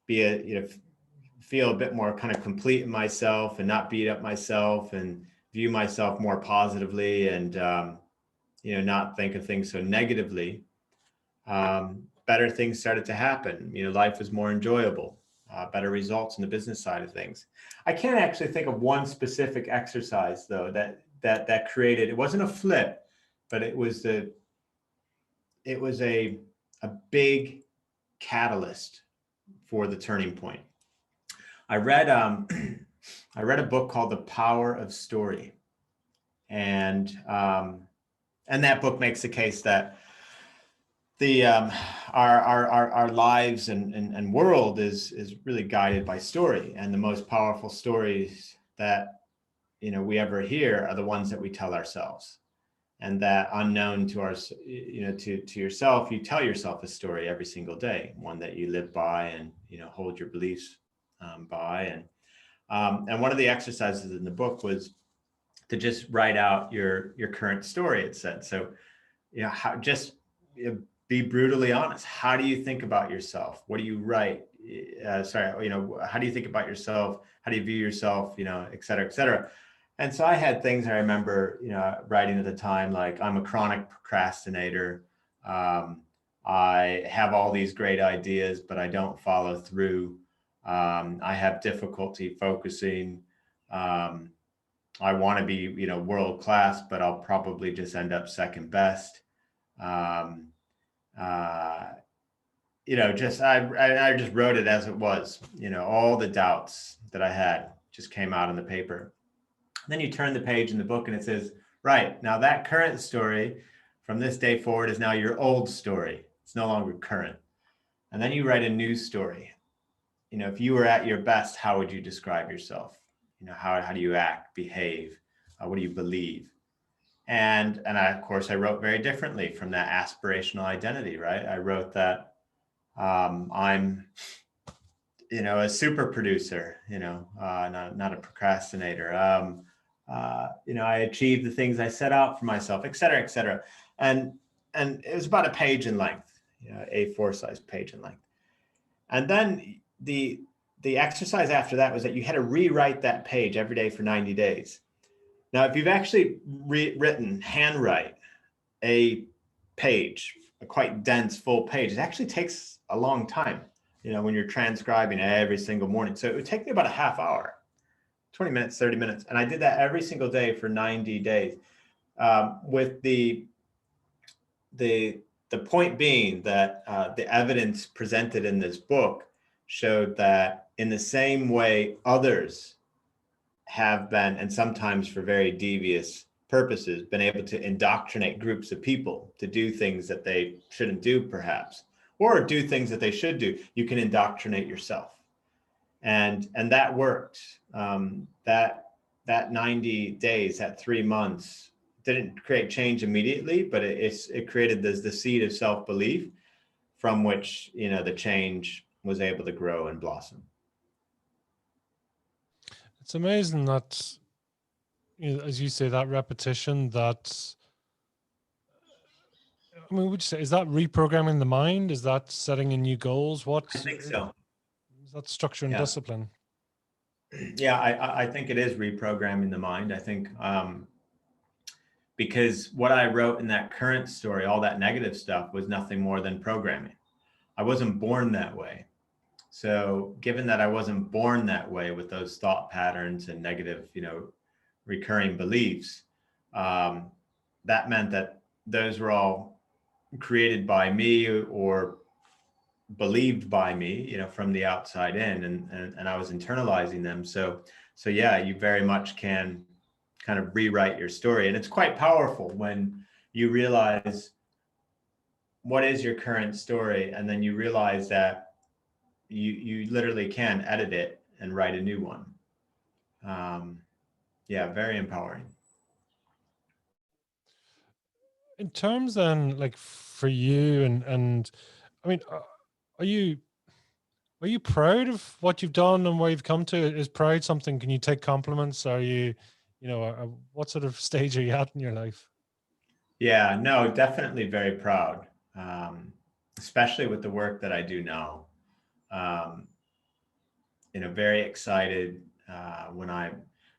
feel a bit more kind of complete in myself and not beat up myself and view myself more positively and, not think of things so negatively, better things started to happen. Life was more enjoyable, better results in the business side of things. I can't actually think of one specific exercise though, that created, it wasn't a flip, but it was it was a big catalyst for the turning point. I read I read a book called The Power of Story, and that book makes the case that the our lives and world is really guided by story, and the most powerful stories that we ever hear are the ones that we tell ourselves, and that unknown to our to yourself, you tell yourself a story every single day, one that you live by and hold your beliefs by. And one of the exercises in the book was to just write out your current story. It said, so just be brutally honest. How do you think about yourself? What do you write? How do you think about yourself? How do you view yourself? Et cetera, et cetera. And so I had things I remember, writing at the time, like, I'm a chronic procrastinator. I have all these great ideas, but I don't follow through. I have difficulty focusing. I want to be, world class, but I'll probably just end up second best. I just wrote it as it was. All the doubts that I had just came out in the paper. Then you turn the page in the book and it says, right, now that current story from this day forward is now your old story. It's no longer current. And then you write a new story. If you were at your best, how would you describe yourself? How do you act, behave? What do you believe? And of course, I wrote very differently from that aspirational identity, right? I wrote that I'm, a super producer, not a procrastinator. I achieved the things I set out for myself, et cetera, et cetera. And it was about a page in length, A4 size page in length. And then the exercise after that was that you had to rewrite that page every day for 90 days. Now, if you've actually handwrite a page, a quite dense, full page, it actually takes a long time, when you're transcribing every single morning. So it would take me about a half hour, 20 minutes, 30 minutes. And I did that every single day for 90 days. With the point being that the evidence presented in this book showed that in the same way others have been, and sometimes for very devious purposes, been able to indoctrinate groups of people to do things that they shouldn't do, perhaps, or do things that they should do, you can indoctrinate yourself. And that worked. That 90 days, that 3 months, didn't create change immediately, but it created the seed of self-belief from which the change was able to grow and blossom. It's amazing that, as you say, that repetition, that, I mean, would you say, is that reprogramming the mind? Is that setting in new goals? What? I think so. Is that structure and discipline? Yeah, I think it is reprogramming the mind. I think because what I wrote in that current story, all that negative stuff, was nothing more than programming. I wasn't born that way. So given that I wasn't born that way with those thought patterns and negative, recurring beliefs, that meant that those were all created by me or believed by me, from the outside in, and I was internalizing them. So yeah, you very much can kind of rewrite your story. And it's quite powerful when you realize what is your current story, and then you realize that you literally can edit it and write a new one. Yeah, very empowering. In terms then, like for you, and I mean, are you proud of what you've done and where you've come to? Is pride something? Can you take compliments? Are you, what sort of stage are you at in your life? Yeah, no, definitely very proud, especially with the work that I do now. Very excited when I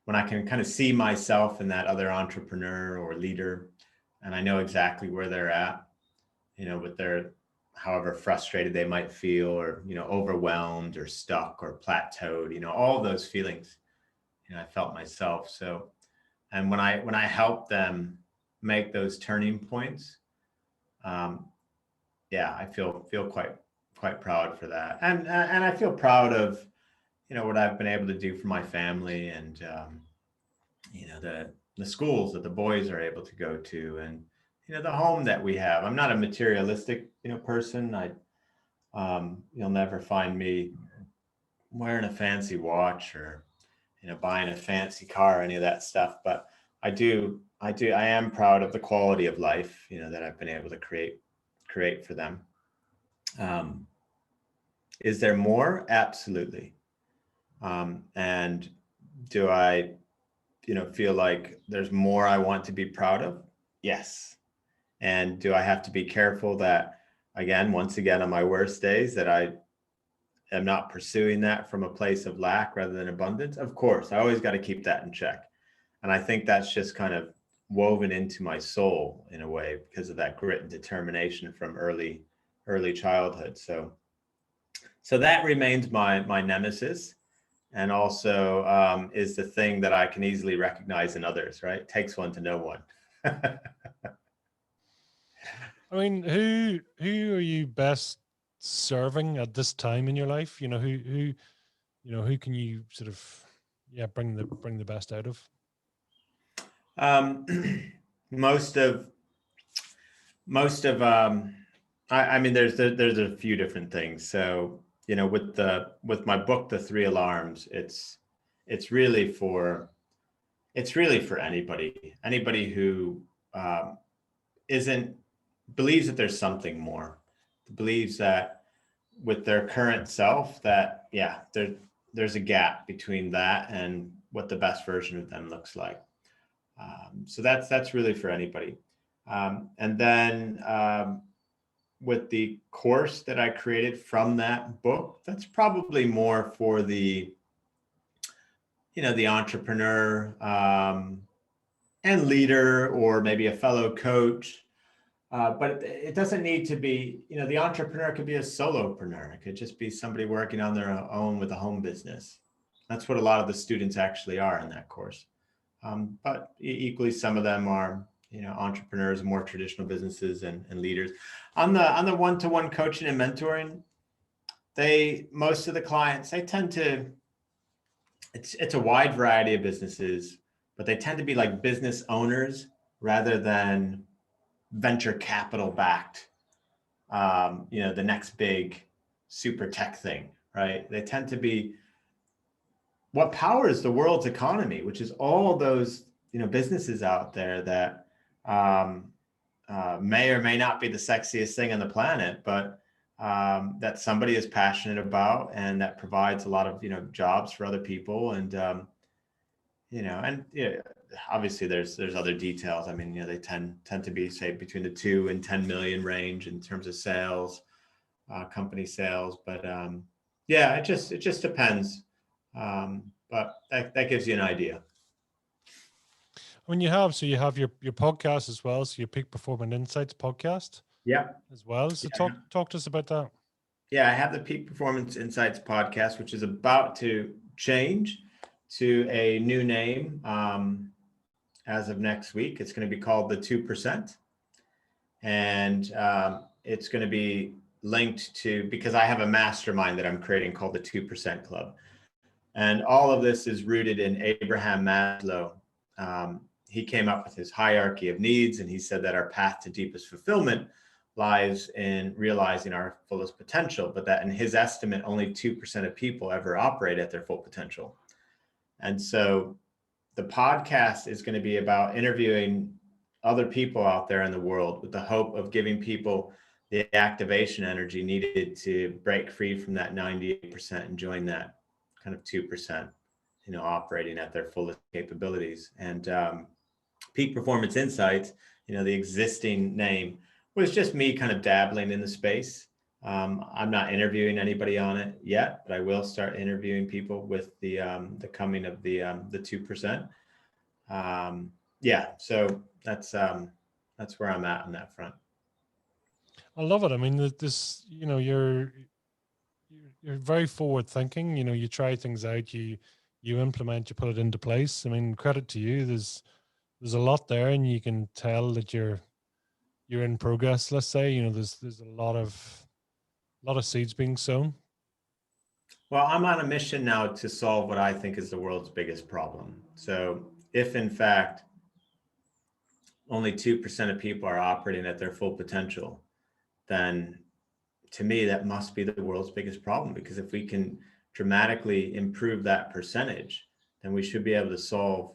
can kind of see myself in that other entrepreneur or leader, and I know exactly where they're at, with their, however frustrated they might feel, or, overwhelmed or stuck or plateaued, all those feelings, I felt myself. So, and when I help them make those turning points, yeah, I feel quite proud for that. And I feel proud of, what I've been able to do for my family, and the schools that the boys are able to go to, and the home that we have. I'm not a materialistic person. You'll never find me wearing a fancy watch or buying a fancy car or any of that stuff, but I am proud of the quality of life that I've been able to create for them. Is there more? Absolutely. And do I feel like there's more I want to be proud of? Yes. And do I have to be careful that, once again, on my worst days, that I am not pursuing that from a place of lack rather than abundance? Of course, I always got to keep that in check. And I think that's just kind of woven into my soul in a way because of that grit and determination from early childhood. So that remains my nemesis. And also is the thing that I can easily recognize in others, right? It takes one to know one. I mean, who are you best serving at this time in your life? Who can you sort of bring the best out of? Most of I mean there's a few different things. So with my book, The Three Alarms, it's really for anybody who believes that there's something more, believes that with their current self that there's a gap between that and what the best version of them looks like. So that's really for anybody. And then with the course that I created from that book, that's probably more for the entrepreneur and leader, or maybe a fellow coach. But it doesn't need to be, the entrepreneur could be a solopreneur. It could just be somebody working on their own with a home business. That's what a lot of the students actually are in that course. But equally, some of them are, entrepreneurs, more traditional businesses and leaders. On the one-to-one coaching and mentoring, most of the clients, they tend to, it's a wide variety of businesses, but they tend to be like business owners rather than venture capital backed, the next big super tech thing, right? They tend to be what powers the world's economy, which is all those, businesses out there that may or may not be the sexiest thing on the planet, but that somebody is passionate about, and that provides a lot of, jobs for other people. And, obviously there's other details. I mean, they tend to be, say, between the 2 and 10 million range in terms of sales, company sales. But it just depends. But that gives you an idea. When you have your podcast as well, so your Peak Performance Insights podcast, as well. So talk to us about that. Yeah, I have the Peak Performance Insights podcast, which is about to change to a new name as of next week. It's going to be called the 2%, and it's going to be linked to, because I have a mastermind that I'm creating called the 2% Club, and all of this is rooted in Abraham Maslow. He came up with his hierarchy of needs, and he said that our path to deepest fulfillment lies in realizing our fullest potential, but that in his estimate, only 2% of people ever operate at their full potential. And so the podcast is going to be about interviewing other people out there in the world with the hope of giving people the activation energy needed to break free from that 98% and join that kind of 2%, operating at their fullest capabilities. And Peak Performance Insights, the existing name, was just me kind of dabbling in the space. I'm not interviewing anybody on it yet, but I will start interviewing people with the coming of the 2%. So that's where I'm at on that front. I love it. I mean, this, you're very forward thinking. You try things out, you implement, you put it into place. I mean, credit to you. There's a lot there, and you can tell that you're you're in progress, let's say, you know, there's a lot of seeds being sown. Well, I'm on a mission now to solve what I think is the world's biggest problem. So if in fact only 2% of people are operating at their full potential, then to me, that must be the world's biggest problem, because if we can dramatically improve that percentage, then we should be able to solve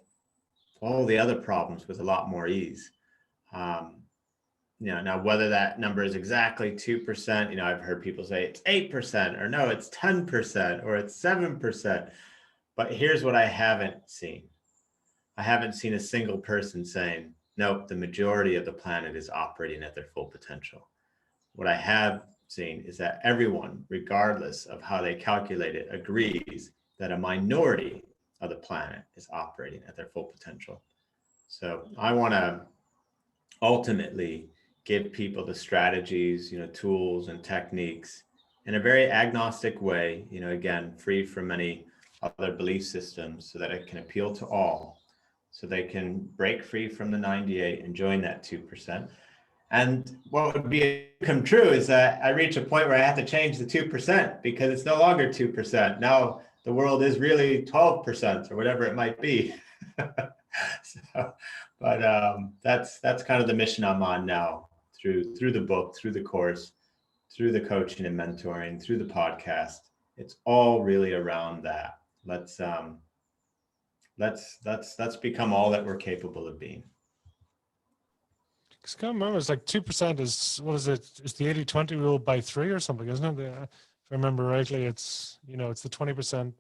all the other problems with a lot more ease. Now whether that number is exactly 2%, I've heard people say it's 8%, or no, it's 10%, or it's 7%. But here's what I haven't seen. I haven't seen a single person saying, nope, the majority of the planet is operating at their full potential. What I have seen is that everyone, regardless of how they calculate it, agrees that a minority of the planet is operating at their full potential. So I want to ultimately give people the strategies, tools and techniques in a very agnostic way, again, free from any other belief systems, so that it can appeal to all, so they can break free from the 98 and join that 2%. And what would be come true is that I reach a point where I have to change the 2%, because it's no longer 2%. Now the world is really 12% or whatever it might be. That's kind of the mission I'm on now, through the book, through the course, through the coaching and mentoring, through the podcast. It's all really around that. Let's become all that we're capable of being. I can't remember. It's like 2% is, what is it? It's the 80-20 rule by 3 or something, isn't it? If I remember rightly, it's, it's the 20%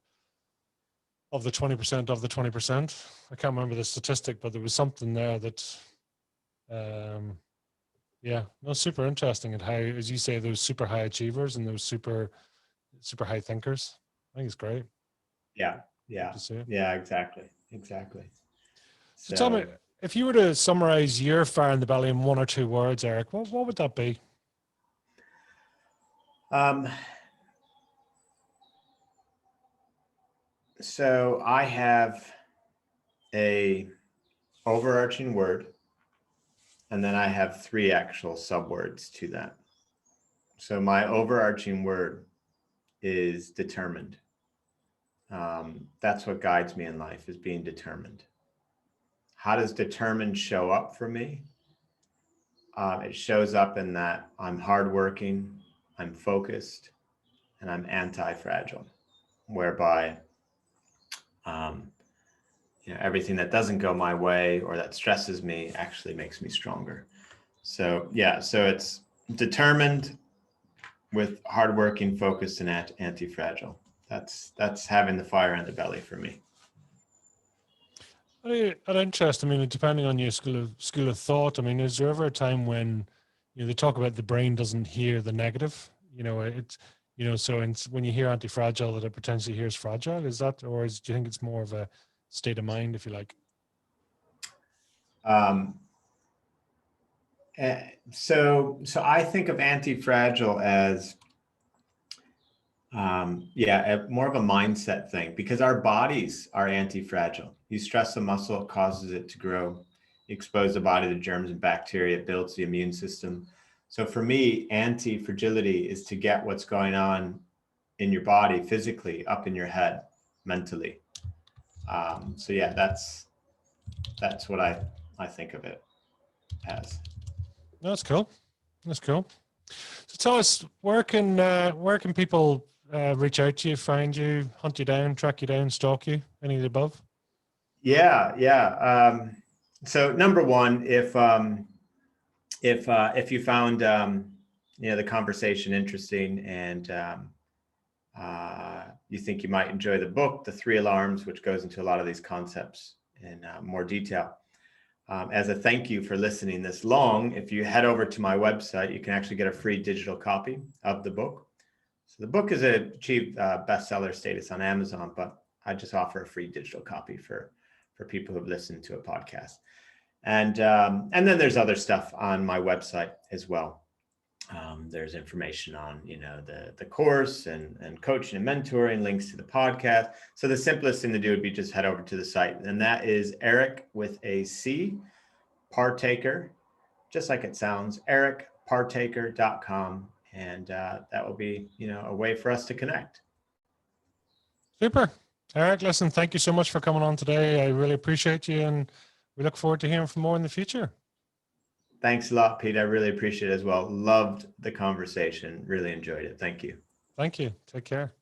of the 20% of the 20%. I can't remember the statistic, but there was something there that, super interesting. And how, as you say, those super high achievers and those super high thinkers. I think it's great. Yeah, exactly. So tell me, if you were to summarize your fire in the belly in 1 or 2 words, Eric, what would that be? So I have a overarching word, and then I have 3 actual subwords to that. So my overarching word is determined. That's what guides me in life, is being determined. How does determined show up for me? It shows up in that I'm hardworking, I'm focused, and I'm anti-fragile, whereby everything that doesn't go my way or that stresses me actually makes me stronger. So it's determined with hardworking, focused, and anti-fragile. That's having the fire in the belly for me. I'd interest. I mean, depending on your school of thought. I mean, is there ever a time when, they talk about the brain doesn't hear the negative? So when you hear anti-fragile, that it potentially hears fragile. Is that, or do you think it's more of a state of mind, if you like? So I think of anti-fragile as more of a mindset thing, because our bodies are anti-fragile. You stress a muscle, it causes it to grow. You expose the body to germs and bacteria, it builds the immune system. So for me, anti-fragility is to get what's going on in your body physically up in your head mentally. That's what I think of it as. That's cool. So tell us, where can people reach out to you, find you, hunt you down, track you down, stalk you? Any of the above? So number one, if you found the conversation interesting, and you think you might enjoy the book, The 3 Alarms, which goes into a lot of these concepts in more detail. As a thank you for listening this long, if you head over to my website, you can actually get a free digital copy of the book. So the book has achieved bestseller status on Amazon, but I just offer a free digital copy for people who've listened to a podcast. And then there's other stuff on my website as well. There's information on, the course and coaching and mentoring, links to the podcast. So the simplest thing to do would be just head over to the site. And that is Eric with a C, Partaker, just like it sounds, ericpartaker.com. And that will be, a way for us to connect. Super. Eric, listen, thank you so much for coming on today. I really appreciate you, and we look forward to hearing from more in the future. Thanks a lot, Pete. I really appreciate it as well. Loved the conversation. Really enjoyed it. Thank you. Thank you. Take care.